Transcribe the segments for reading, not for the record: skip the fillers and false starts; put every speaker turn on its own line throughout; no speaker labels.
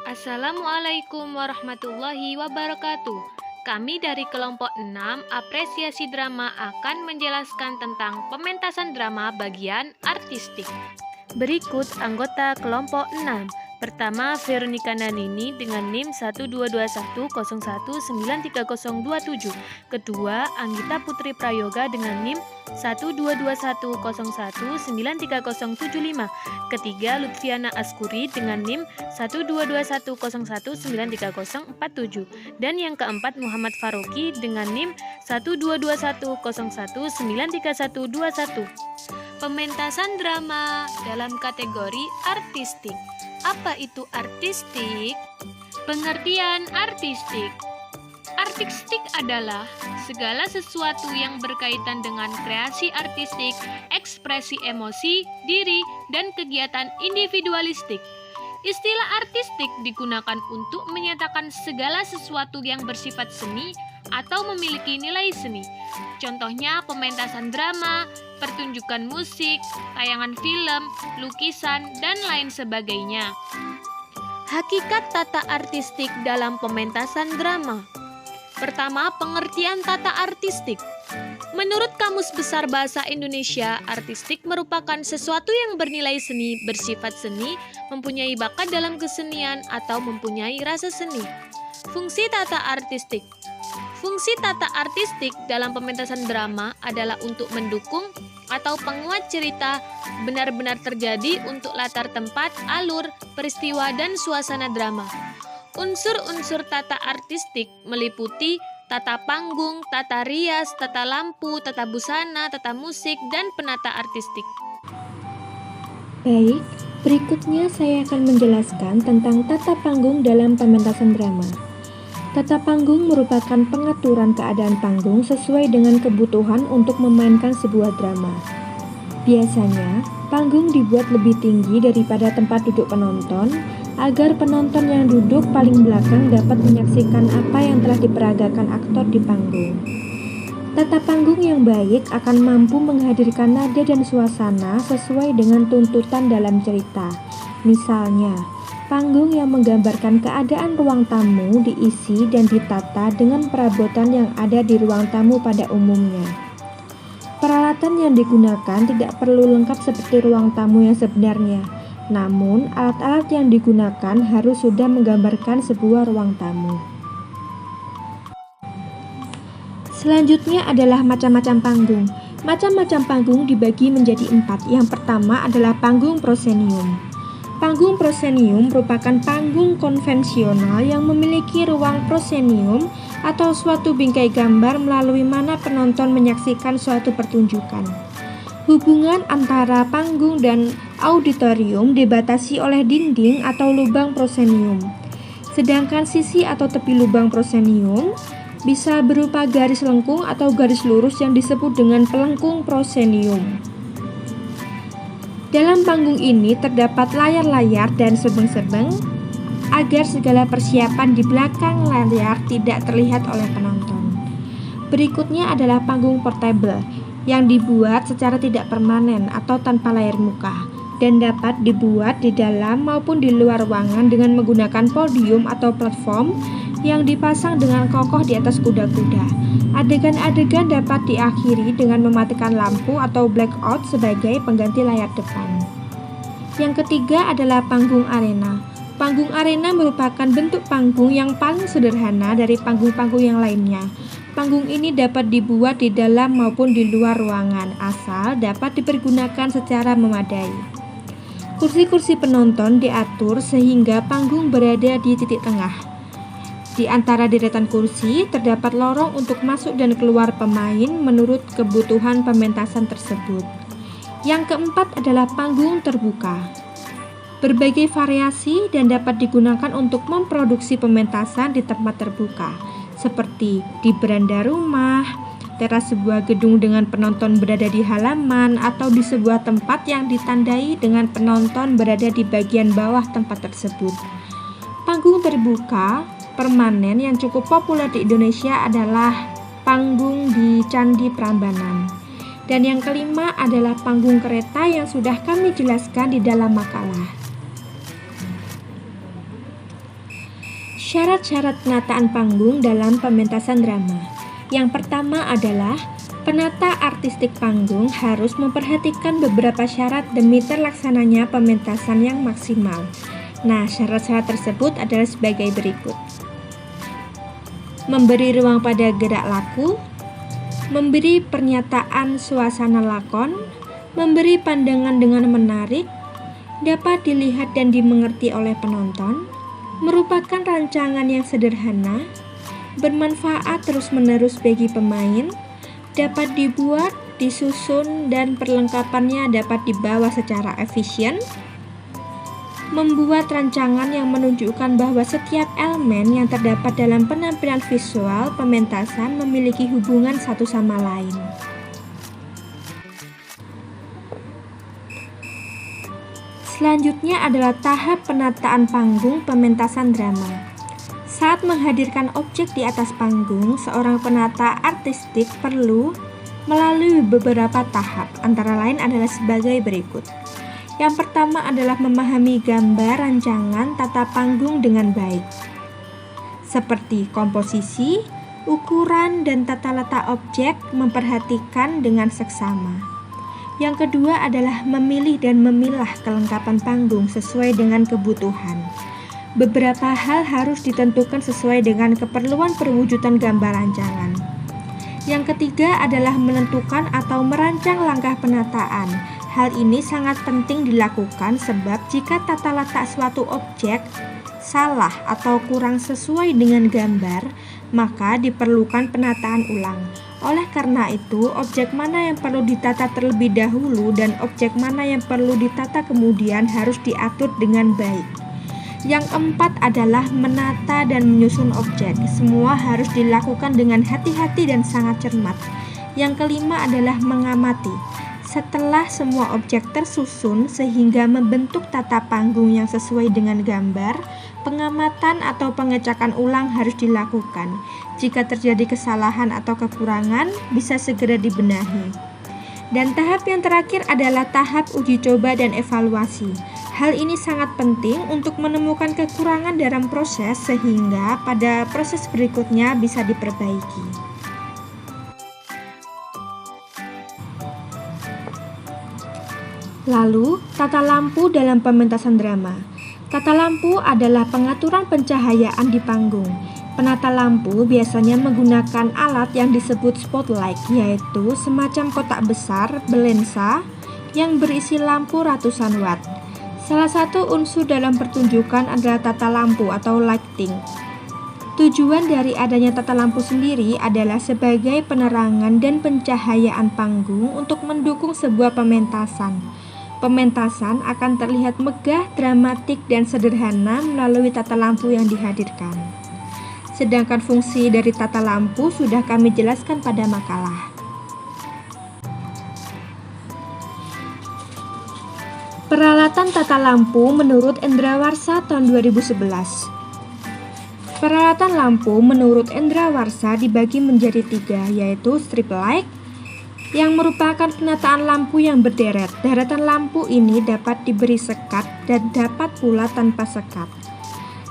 Assalamualaikum warahmatullahi wabarakatuh. Kami dari kelompok 6 apresiasi drama akan menjelaskan tentang pementasan drama bagian artistik. Berikut anggota kelompok 6. Pertama, Veronica Nanini dengan NIM 12210193027. Kedua, Anggita Putri Prayoga dengan NIM 12210193075. Ketiga, Lutfiana Askuri dengan NIM 12210193047. Dan yang keempat, Muhammad Faroki dengan NIM 12210193121. Pementasan drama dalam kategori artistik. Apa itu artistik? Pengertian artistik. Artistik adalah segala sesuatu yang berkaitan dengan kreasi artistik, ekspresi emosi, diri, dan kegiatan individualistik. Istilah artistik digunakan untuk menyatakan segala sesuatu yang bersifat seni atau memiliki nilai seni. Contohnya pementasan drama, pertunjukan musik, tayangan film, lukisan, dan lain sebagainya. Hakikat tata artistik dalam pementasan drama. Pertama, pengertian tata artistik. Menurut Kamus Besar Bahasa Indonesia, artistik merupakan sesuatu yang bernilai seni, bersifat seni, mempunyai bakat dalam kesenian, atau mempunyai rasa seni. Fungsi tata artistik. Fungsi tata artistik dalam pementasan drama adalah untuk mendukung atau penguat cerita benar-benar terjadi untuk latar tempat, alur, peristiwa, dan suasana drama. Unsur-unsur tata artistik meliputi tata panggung, tata rias, tata lampu, tata busana, tata musik, dan penata artistik.
Baik, berikutnya saya akan menjelaskan tentang tata panggung dalam pementasan drama. Tata panggung merupakan pengaturan keadaan panggung sesuai dengan kebutuhan untuk memainkan sebuah drama. Biasanya, panggung dibuat lebih tinggi daripada tempat duduk penonton, agar penonton yang duduk paling belakang dapat menyaksikan apa yang telah diperagakan aktor di panggung. Tata panggung yang baik akan mampu menghadirkan nada dan suasana sesuai dengan tuntutan dalam cerita. Misalnya, panggung yang menggambarkan keadaan ruang tamu diisi dan ditata dengan perabotan yang ada di ruang tamu pada umumnya. Peralatan yang digunakan tidak perlu lengkap seperti ruang tamu yang sebenarnya, namun alat-alat yang digunakan harus sudah menggambarkan sebuah ruang tamu. Selanjutnya adalah macam-macam panggung. Macam-macam panggung dibagi menjadi 4. Yang pertama adalah panggung proscenium. Panggung proscenium merupakan panggung konvensional yang memiliki ruang proscenium atau suatu bingkai gambar melalui mana penonton menyaksikan suatu pertunjukan. Hubungan antara panggung dan auditorium dibatasi oleh dinding atau lubang proscenium. Sedangkan sisi atau tepi lubang proscenium bisa berupa garis lengkung atau garis lurus yang disebut dengan pelengkung proscenium. Dalam panggung ini terdapat layar-layar dan sebeng-sebeng agar segala persiapan di belakang layar tidak terlihat oleh penonton. Berikutnya adalah panggung portable yang dibuat secara tidak permanen atau tanpa layar muka dan dapat dibuat di dalam maupun di luar ruangan dengan menggunakan podium atau platform yang dipasang dengan kokoh di atas kuda-kuda. Adegan-adegan dapat diakhiri dengan mematikan lampu atau blackout sebagai pengganti layar depan. Yang ketiga adalah panggung arena. Panggung arena merupakan bentuk panggung yang paling sederhana dari panggung-panggung yang lainnya. Panggung ini dapat dibuat di dalam maupun di luar ruangan, asal dapat dipergunakan secara memadai. Kursi-kursi penonton diatur sehingga panggung berada di titik tengah. Di antara deretan kursi terdapat lorong untuk masuk dan keluar pemain menurut kebutuhan pementasan tersebut. Yang keempat adalah panggung terbuka. Berbagai variasi dan dapat digunakan untuk memproduksi pementasan di tempat terbuka, seperti di beranda rumah, teras sebuah gedung dengan penonton berada di halaman, atau di sebuah tempat yang ditandai dengan penonton berada di bagian bawah tempat tersebut. Panggung terbuka permanen yang cukup populer di Indonesia adalah panggung di Candi Prambanan. Dan yang kelima adalah panggung kereta yang sudah kami jelaskan di dalam makalah. Syarat-syarat penataan panggung dalam pementasan drama. Yang pertama adalah penata artistik panggung harus memperhatikan beberapa syarat demi terlaksananya pementasan yang maksimal. Nah, syarat-syarat tersebut adalah sebagai berikut. Memberi ruang pada gerak laku, memberi pernyataan suasana lakon, memberi pandangan dengan menarik, dapat dilihat dan dimengerti oleh penonton, merupakan rancangan yang sederhana, bermanfaat terus-menerus bagi pemain, dapat dibuat, disusun, dan perlengkapannya dapat dibawa secara efisien, membuat rancangan yang menunjukkan bahwa setiap elemen yang terdapat dalam penampilan visual pementasan memiliki hubungan satu sama lain. Selanjutnya adalah tahap penataan panggung pementasan drama. Saat menghadirkan objek di atas panggung, seorang penata artistik perlu melalui beberapa tahap, antara lain adalah sebagai berikut. Yang pertama adalah memahami gambar rancangan tata panggung dengan baik, seperti komposisi, ukuran, dan tata letak objek memperhatikan dengan seksama. Yang kedua adalah memilih dan memilah kelengkapan panggung sesuai dengan kebutuhan. Beberapa hal harus ditentukan sesuai dengan keperluan perwujudan gambar rancangan. Yang ketiga adalah menentukan atau merancang langkah penataan. Hal ini sangat penting dilakukan sebab jika tata letak suatu objek salah atau kurang sesuai dengan gambar, maka diperlukan penataan ulang. Oleh karena itu, objek mana yang perlu ditata terlebih dahulu dan objek mana yang perlu ditata kemudian harus diatur dengan baik. Yang keempat adalah menata dan menyusun objek. Semua harus dilakukan dengan hati-hati dan sangat cermat. Yang kelima adalah mengamati. Setelah semua objek tersusun sehingga membentuk tata panggung yang sesuai dengan gambar, pengamatan atau pengecekan ulang harus dilakukan. Jika terjadi kesalahan atau kekurangan, bisa segera dibenahi. Dan tahap yang terakhir adalah tahap uji coba dan evaluasi. Hal ini sangat penting untuk menemukan kekurangan dalam proses sehingga pada proses berikutnya bisa diperbaiki. Lalu, tata lampu dalam pementasan drama. Tata lampu adalah pengaturan pencahayaan di panggung. Penata lampu biasanya menggunakan alat yang disebut spotlight, yaitu semacam kotak besar berlensa yang berisi lampu ratusan watt. Salah satu unsur dalam pertunjukan adalah tata lampu atau lighting. Tujuan dari adanya tata lampu sendiri adalah sebagai penerangan dan pencahayaan panggung untuk mendukung sebuah pementasan. Pementasan akan terlihat megah, dramatik, dan sederhana melalui tata lampu yang dihadirkan. Sedangkan fungsi dari tata lampu sudah kami jelaskan pada makalah. Peralatan tata lampu menurut Endrawarsa tahun 2011. Peralatan lampu menurut Endrawarsa dibagi menjadi 3, yaitu strip light, yang merupakan penataan lampu yang berderet. Deretan lampu ini dapat diberi sekat dan dapat pula tanpa sekat.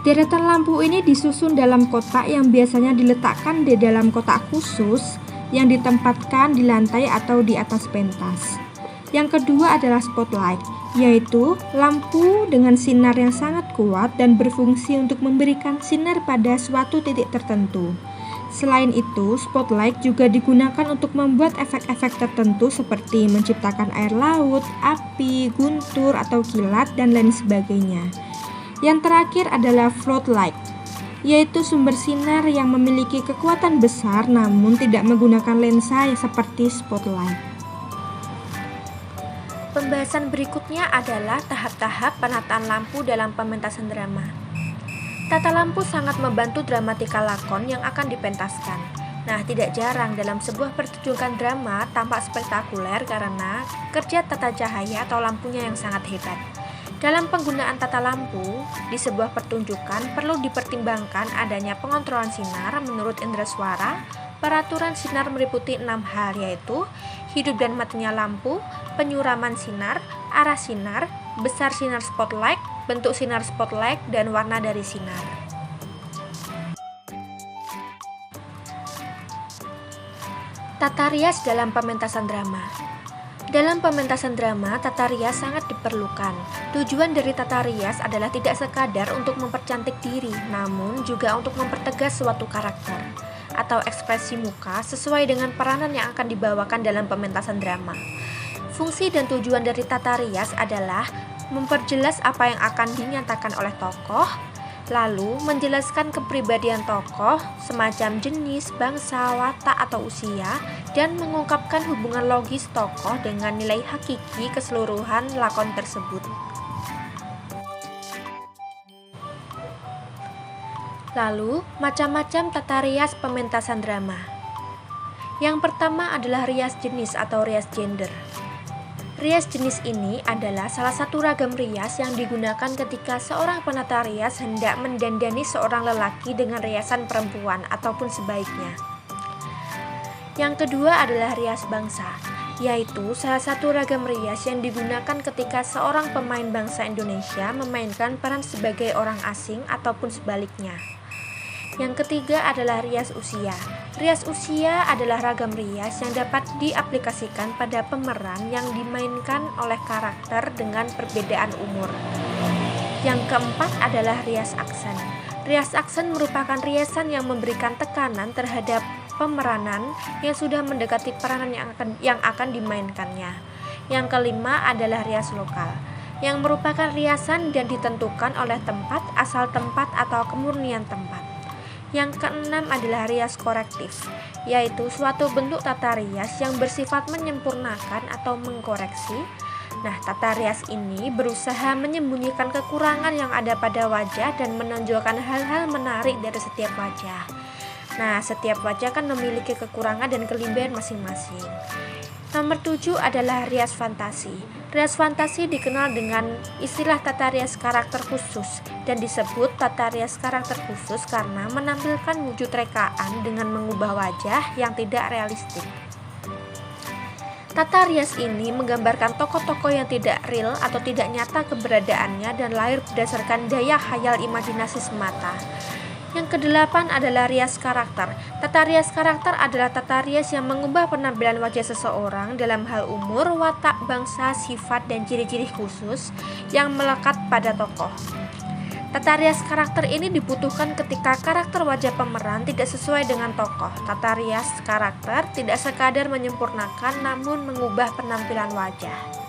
Deretan lampu ini disusun dalam kotak yang biasanya diletakkan di dalam kotak khusus yang ditempatkan di lantai atau di atas pentas. Yang kedua adalah spotlight, yaitu lampu dengan sinar yang sangat kuat dan berfungsi untuk memberikan sinar pada suatu titik tertentu. Selain itu, spotlight juga digunakan untuk membuat efek-efek tertentu seperti menciptakan air laut, api, guntur, atau kilat, dan lain sebagainya. Yang terakhir adalah floodlight, yaitu sumber sinar yang memiliki kekuatan besar namun tidak menggunakan lensa yang seperti spotlight. Pembahasan berikutnya adalah tahap-tahap penataan lampu dalam pementasan drama. Tata lampu sangat membantu dramatika lakon yang akan dipentaskan. Nah, tidak jarang dalam sebuah pertunjukan drama tampak spektakuler karena kerja tata cahaya atau lampunya yang sangat hebat. Dalam penggunaan tata lampu di sebuah pertunjukan perlu dipertimbangkan adanya pengontrolan sinar menurut indera suara. Peraturan sinar meliputi 6 hal, yaitu hidup dan matinya lampu, penyuraman sinar, arah sinar, besar sinar spotlight, bentuk sinar spotlight, dan warna dari sinar. Tata rias dalam pementasan drama. Dalam pementasan drama, tata rias sangat diperlukan. Tujuan dari tata rias adalah tidak sekadar untuk mempercantik diri, namun juga untuk mempertegas suatu karakter atau ekspresi muka sesuai dengan peranan yang akan dibawakan dalam pementasan drama. Fungsi dan tujuan dari tata rias adalah memperjelas apa yang akan dinyatakan oleh tokoh, lalu menjelaskan kepribadian tokoh, semacam jenis, bangsa, watak, atau usia, dan mengungkapkan hubungan logis tokoh dengan nilai hakiki keseluruhan lakon tersebut. Lalu, macam-macam tata rias pementasan drama. Yang pertama adalah rias jenis atau rias gender. Rias jenis ini adalah salah satu ragam rias yang digunakan ketika seorang penata rias hendak mendandani seorang lelaki dengan riasan perempuan ataupun sebaiknya. Yang kedua adalah rias bangsa, yaitu salah satu ragam rias yang digunakan ketika seorang pemain bangsa Indonesia memainkan peran sebagai orang asing ataupun sebaliknya. Yang ketiga adalah rias usia. Rias usia adalah ragam rias yang dapat diaplikasikan pada pemeran yang dimainkan oleh karakter dengan perbedaan umur. Yang keempat adalah rias aksen. Rias aksen merupakan riasan yang memberikan tekanan terhadap pemeranan yang sudah mendekati peranan yang akan dimainkannya. Yang kelima adalah rias lokal, yang merupakan riasan dan ditentukan oleh tempat, asal tempat atau kemurnian tempat. Yang keenam adalah rias korektif, yaitu suatu bentuk tata rias yang bersifat menyempurnakan atau mengkoreksi. Nah, tata rias ini berusaha menyembunyikan kekurangan yang ada pada wajah dan menonjolkan hal-hal menarik dari setiap wajah. Nah, setiap wajah kan memiliki kekurangan dan kelebihan masing-masing. Nomor 7 adalah rias fantasi. Rias fantasi dikenal dengan istilah tata rias karakter khusus dan disebut tata rias karakter khusus karena menampilkan wujud rekaan dengan mengubah wajah yang tidak realistik. Tata rias ini menggambarkan tokoh-tokoh yang tidak real atau tidak nyata keberadaannya dan lahir berdasarkan daya khayal imajinasi semata. Yang kedelapan adalah rias karakter. Tata rias karakter adalah tata rias yang mengubah penampilan wajah seseorang dalam hal umur, watak, bangsa, sifat, dan ciri-ciri khusus yang melekat pada tokoh. Tata rias karakter ini dibutuhkan ketika karakter wajah pemeran tidak sesuai dengan tokoh. Tata rias karakter tidak sekadar menyempurnakan namun mengubah penampilan wajah.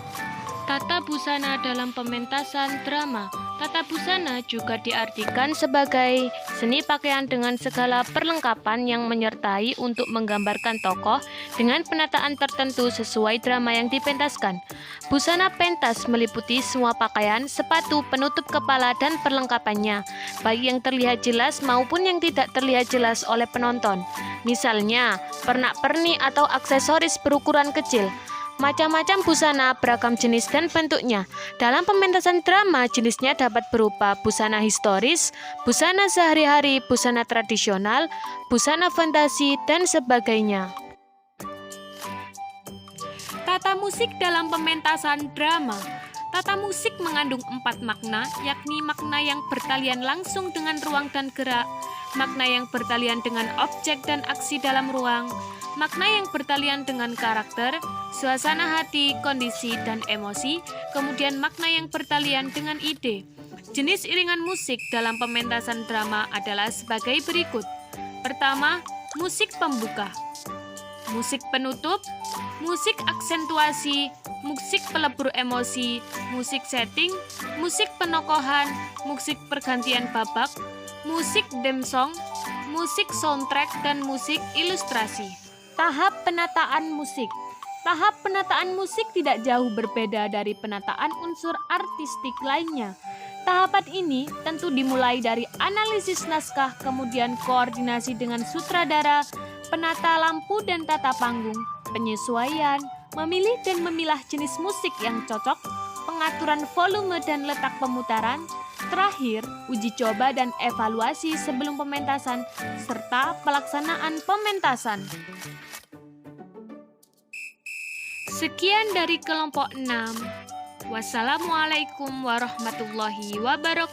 Tata busana dalam pementasan drama. Tata busana juga diartikan sebagai seni pakaian dengan segala perlengkapan yang menyertai untuk menggambarkan tokoh dengan penataan tertentu sesuai drama yang dipentaskan. Busana pentas meliputi semua pakaian, sepatu, penutup kepala, dan perlengkapannya, baik yang terlihat jelas maupun yang tidak terlihat jelas oleh penonton. Misalnya, pernak-pernik atau aksesoris berukuran kecil. Macam-macam busana, beragam jenis dan bentuknya. Dalam pementasan drama, jenisnya dapat berupa busana historis, busana sehari-hari, busana tradisional, busana fantasi, dan sebagainya. Tata musik dalam pementasan drama. Tata musik mengandung 4 makna, yakni makna yang bertalian langsung dengan ruang dan gerak, makna yang bertalian dengan objek dan aksi dalam ruang, makna yang bertalian dengan karakter, suasana hati, kondisi, dan emosi, kemudian makna yang bertalian dengan ide. Jenis iringan musik dalam pementasan drama adalah sebagai berikut. Pertama, musik pembuka, musik penutup, musik aksentuasi, musik pelebur emosi, musik setting, musik penokohan, musik pergantian babak, musik theme song, musik soundtrack, dan musik ilustrasi. Tahap penataan musik. Tahap penataan musik tidak jauh berbeda dari penataan unsur artistik lainnya. Tahapan ini tentu dimulai dari analisis naskah, kemudian koordinasi dengan sutradara, penata lampu dan tata panggung, penyesuaian, memilih dan memilah jenis musik yang cocok, pengaturan volume dan letak pemutaran, terakhir uji coba dan evaluasi sebelum pementasan, serta pelaksanaan pementasan. Sekian dari kelompok 6. Wassalamualaikum warahmatullahi wabarakatuh.